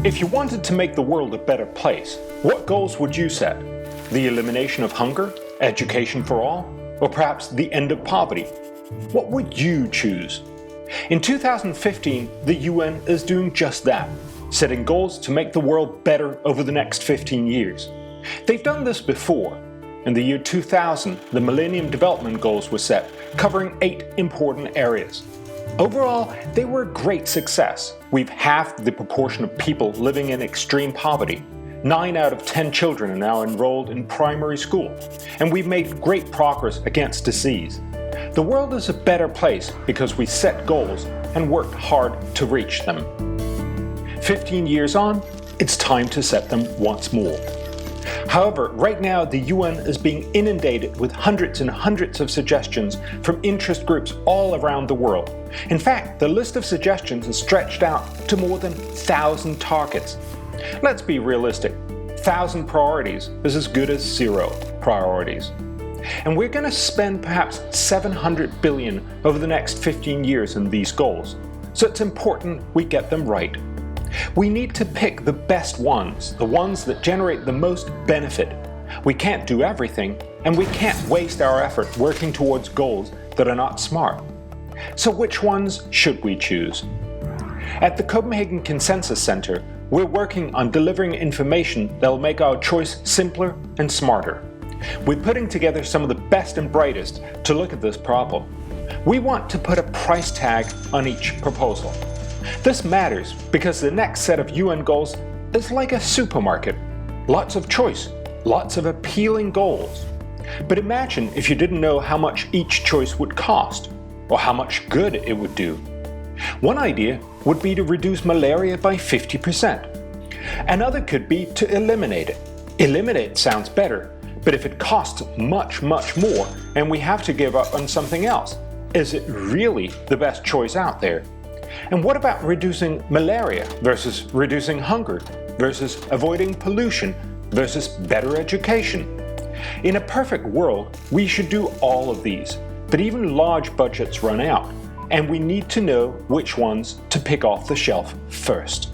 If you wanted to make the world a better place, what goals would you set? The elimination of hunger, education for all, or perhaps the end of poverty? What would you choose? In 2015, the UN is doing just that, setting goals to make the world better over the next 15 years. They've done this before. In the year 2000, the Millennium Development Goals were set, covering 8 important areas. Overall, they were a great success. We've halved the proportion of people living in extreme poverty. 9 out of 10 children are now enrolled in primary school, and we've made great progress against disease. The world is a better place because we set goals and worked hard to reach them. 15 years on, it's time to set them once more. However, right now the UN is being inundated with hundreds and hundreds of suggestions from interest groups all around the world. In fact, the list of suggestions is stretched out to more than 1,000 targets. Let's be realistic. 1,000 priorities is as good as 0 priorities. And we're going to spend perhaps $700 billion over the next 15 years in these goals, so it's important we get them right. We need to pick the best ones, the ones that generate the most benefit. We can't do everything, and we can't waste our effort working towards goals that are not smart. So which ones should we choose? At the Copenhagen Consensus Center, we're working on delivering information that will make our choice simpler and smarter. We're putting together some of the best and brightest to look at this problem. We want to put a price tag on each proposal. This matters because the next set of UN goals is like a supermarket. Lots of choice, lots of appealing goals. But imagine if you didn't know how much each choice would cost, or how much good it would do. One idea would be to reduce malaria by 50%. Another could be to eliminate it. Eliminate sounds better, but if it costs much more and we have to give up on something else, is it really the best choice out there? And what about reducing malaria versus reducing hunger, versus avoiding pollution, versus better education? In a perfect world, we should do all of these, but even large budgets run out, and we need to know which ones to pick off the shelf first.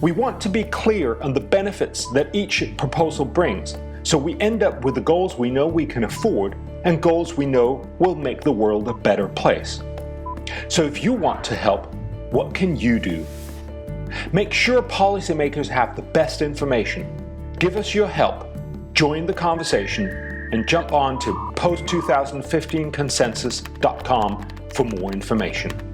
We want to be clear on the benefits that each proposal brings, so we end up with the goals we know we can afford and goals we know will make the world a better place. So if you want to help, what can you do? Make sure policymakers have the best information. Give us your help. Join the conversation and jump on to post2015consensus.com for more information.